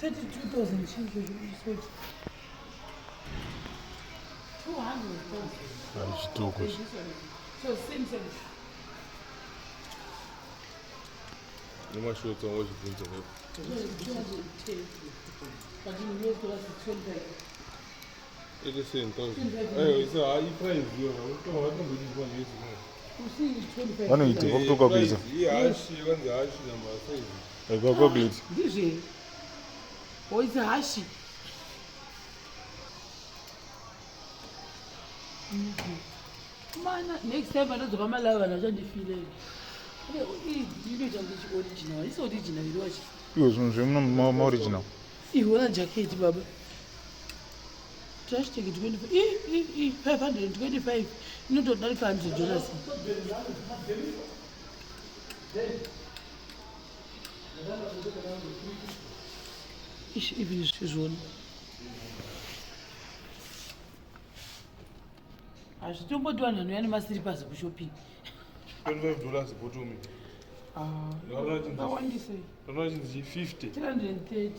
32,000 children. 200,000. So same. No more short on what you think of it. 210. But in US dollars, it's 25. It's the same thing. It's a high price. You know, what do you want to You see, it's 25. Why don't you take off the copies? Yeah, she wants the hash number. I got copies. This is. Oh, it's a hashi. Man, next time I don't come alive and I don't feel it. You know, original. It's original. You watch. You was more original. You want a jacket, Baba? Just take it 25. 525. You don't know $100. Even she's one. I should don't do one and must slippers for shopping. $25 for me. I want to say 50. 330.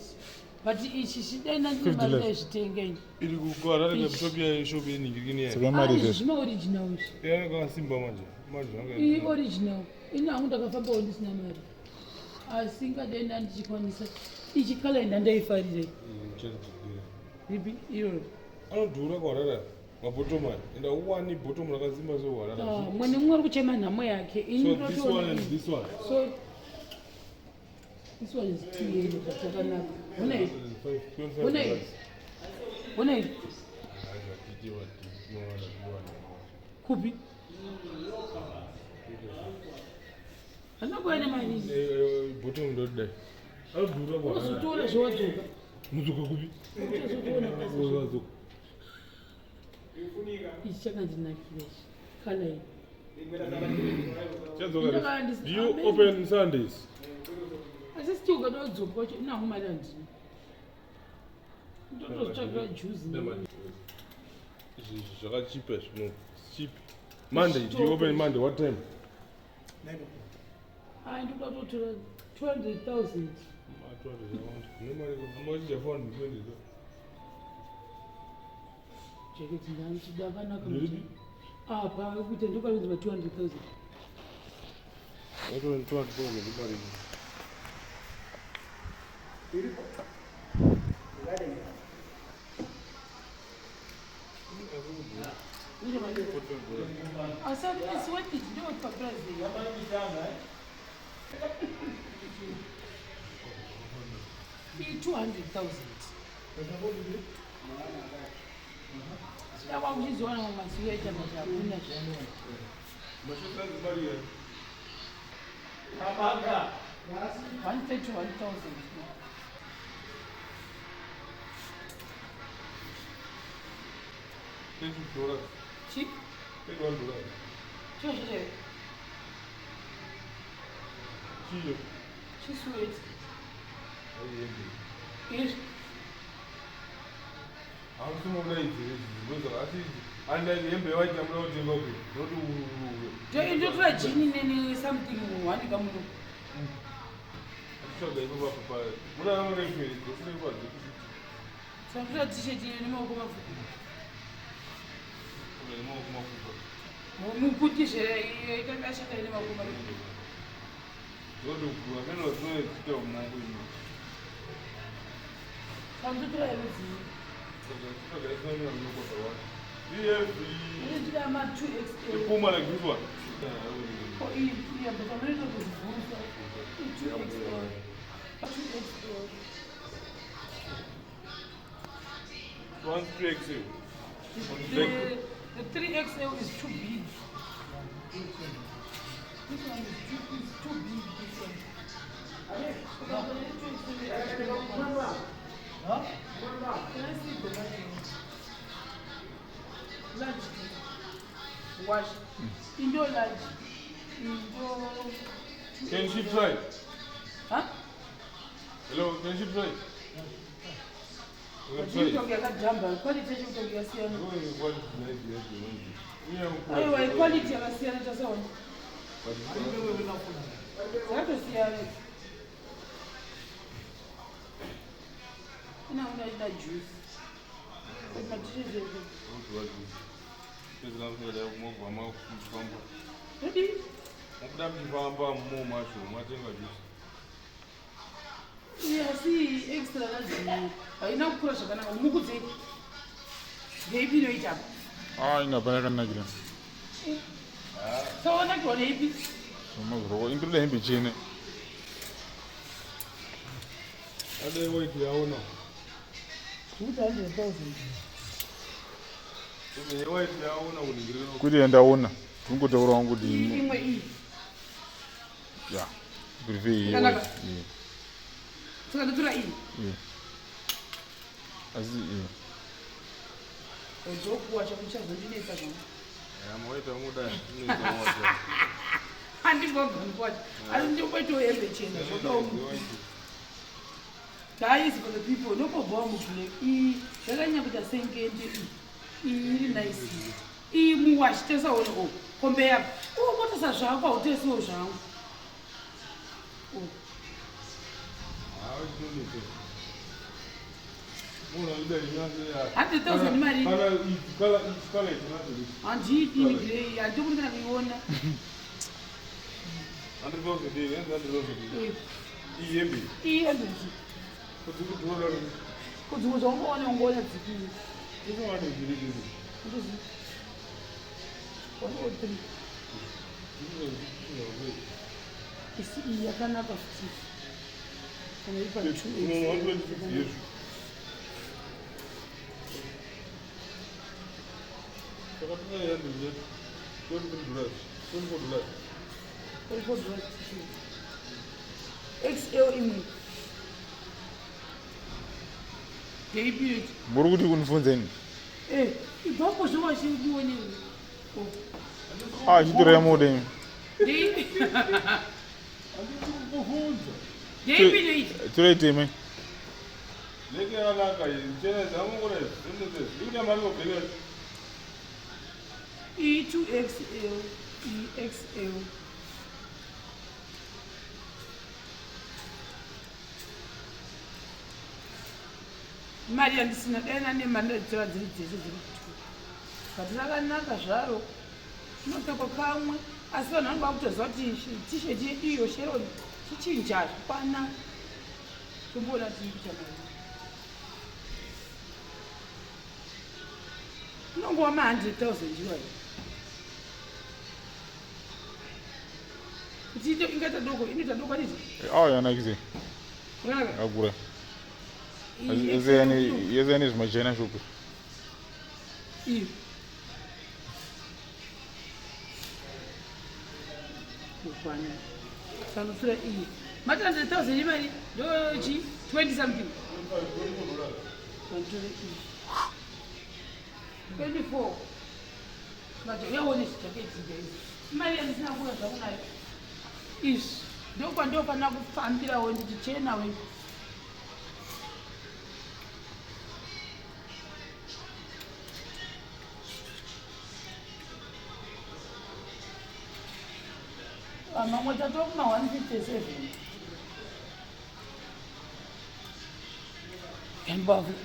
But she didn't know she again. It will go out of the shop in Guinea. It's original. Yeah, go simba Original. In a this number. I think I didn't each calendar and day Friday. You don't do that. My bottom and the one bottom like a simba so. When you want to chairman, so this one and this one. So this one is 2 years. When I could be. I'm not going to mind. Bottom don't die. I'll do that. What's the toilet? What do you open Sundays? I just still got all the watch now. My land. Don't chocolate juice. It's cheapest. No, cheap. Monday. Do you open Monday? What time? I do not to 200,000. How much is the phone? Check it down to Ndaiwana. Ah, but we can look at 200,000. I don't 200,000. I said it's worth it. Do it for Thursday. 200,000. That one is one of my sweet and 131,000. Cheap? She's sweet. Yes. I'm so ready. And then you be white and not in lobby. Don't you try Ginny something one come. I'm sure they go up. What am I going to do? So I'm glad to see you anymore. Muku is a international anymore. Go to Muku. Come to try everything. Yeah, I'm at 2x. the Puma like this one. Oh, yeah, but I'm ready to go. 2x. 2x. 1 3XL. The 3XL is too big. This one is too big. This one. Huh? Can I see the large? Wash. Indoor large. Can she try? Huh? Hello, can she try? But you don't get a jumper. Quality you don't get a sienna. Anyway, quality of a sienna just on. That is the ina juice. Ready? Yeah, see, extra lazima. Haina kukura zvakanaka. Muku dzei. Ndeipi inoita apa? Inabva yakanakira. Sawanakirwa ndeipi? Mazoroko indoda hembe chena. Ade weight yaona. Kuti 100,000. Weight yaona uningirira. Kuti ndaona. Tungotaura wangu kuti Imwe iyi. ya. Briefing. Saka ndatora iyi. Asi Uzokuwa chakuchazondinetsa zvona. Moita muda inoita. Handingogoni kwacho. Asi ndingoitawo hembe chena zvodawo. That is for the people. No problem. I zvakanyamboita sengende iyi iri nice. I muwashi tesaona o. Kombe yako. Ukotesa zvako hautesiwo zvangu. $100,000 mari. Handidi grey. Handikuni kana kuiona. 100,000 iyembe. Iyembe. Kuti uzongoona ungoona dzikini. Isi iyi yakanaka futi. Kana ipa 2. XL imwe. Ndeipi. muri kuti kunifunzeni? Ibhapo zvawashindionei. Chitora yamude. Ndeipi. Ndeipi ndoita. Toraiteme. Leke alaka chena zangu ngore zimwe zikuita mari obheka. E2XL, EXL. Mari handisina dena nemari ndadzira dziri dzese dziri 2. Kati rakanaka zvaro. Unopfekwa kamwe. Asi vanhu vanenge vakutoziva kuti t-shirt yedu iyo Sheroni chichinja zvakwana. Tomboona tiikuita mari. Unongova ma100,000 iwayo. Kuti ingata doko, inoita doko ndizi? Yanakise. Kunaka? Akura. Yezeni zvimachena shuku. Iyo. Kukwana. Sanusura iyi. Mati 100,000 imari? Ndochi 20 something. 24. But yaone chijaketi guys. Imari handisina kuya zvakunayo. Izvi ndokwandofana kufambirawo ndichichena we. Mamwe tatova kuma 157.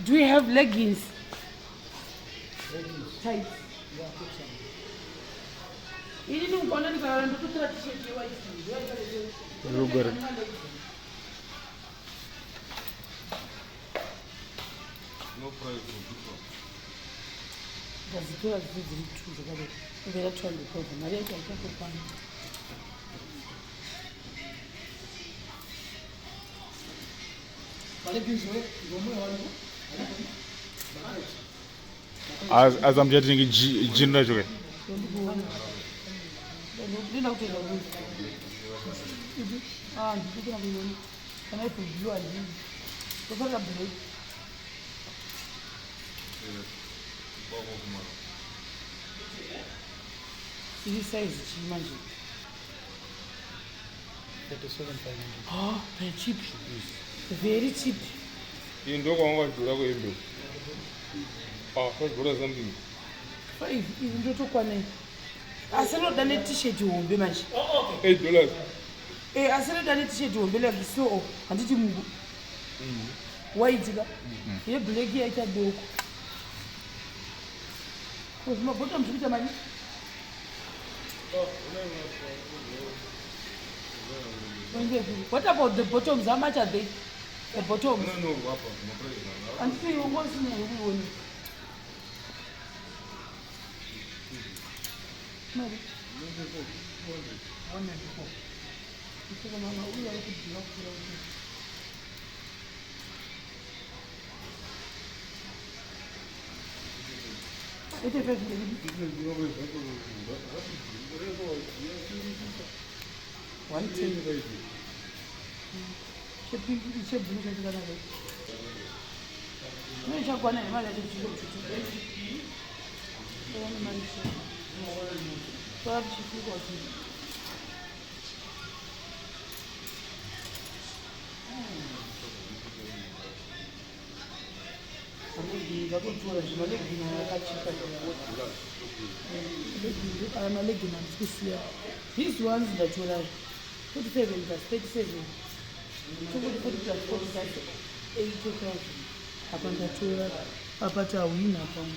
Do we have leggings? Tight. Ini nungona ndikara ndokutora t-shirt yewaiti. Rugare. No price for this one. Ndazitora dziri 2 zvakadai. Ndera 200,000. Mari yacho haikakwana. As I'm getting gin racho ke. Ndina kutoenda kuzi. Ndikuna kuiona. Kana ipo blue handini. Tofaka break. Iri size chii manje? 37,500. Very cheap. Very cheap. Iyi ndoko wangwadhura kwembe. Kwadhura something. 5 izvi ndotokwanai. Asi roda ne-t-shirt hombe manje. $8. Asi roda ne-t-shirt hombe like so handiti Muku. white ka yeblack yaita doko mabottom zvikuita mani what about the bottoms? How much are they? The bottoms? And see, you want to know. These ones that you like 47 plus 37 40 plus 40 plus 80,000 apandatora apata wina pamwe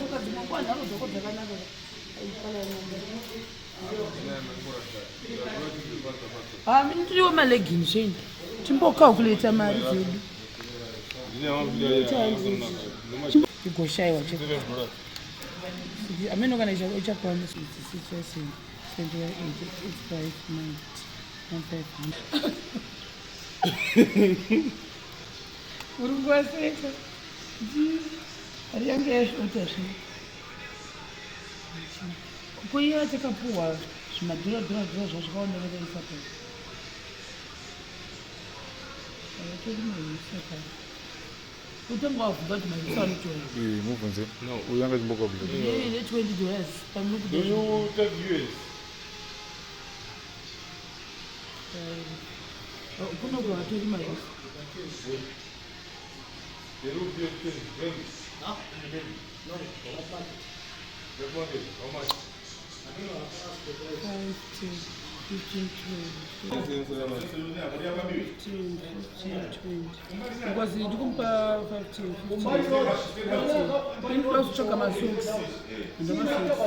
soka dzimokwana hapo dzoko dzakanaka mimi ndiwo maleggings zvendi timbocalculate mari dzedu igoshayiwa ameno kana ichakwana 66 urungwaseka ariyange yashota zvi kuiya takapuhwa zvimadhura zvazvakaonekera isapo utanga wavuga kuti maziso anotora mubvunze uyu anga chimbokabla $20 pamwe kunogwa vatori maziso because you can pay 15 plus choka masocks and the masocks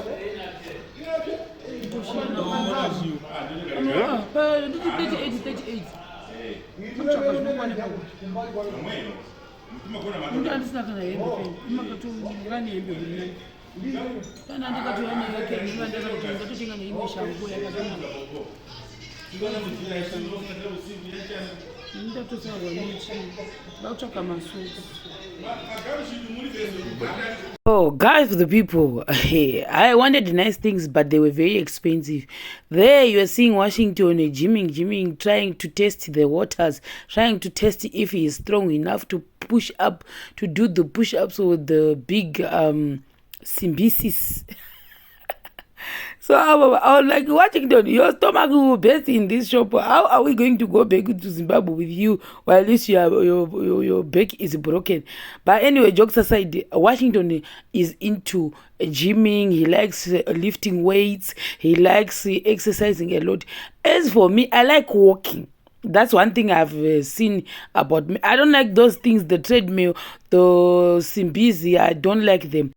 ndandisina kana hembe makatongani hembe huri kana ndikatoya neyake ndatotenga neimwe shangu yakadii ndatosaurwa nechi ndakutsvaka masocks. Oh, guys, the people, I wanted nice things, but they were very expensive. There you are seeing Washington gymming, trying to test the waters, trying to test if he is strong enough to push up, to do the push-ups with the big symbisis. So I was like, Washington, your stomach will best in this shop. How are we going to go back to Zimbabwe with you while at least your back is broken? But anyway, jokes aside, Washington is into gymming. He likes lifting weights. He likes exercising a lot. As for me, I like walking. That's one thing I've seen about me. I don't like those things, the treadmill, the simbizi. I don't like them.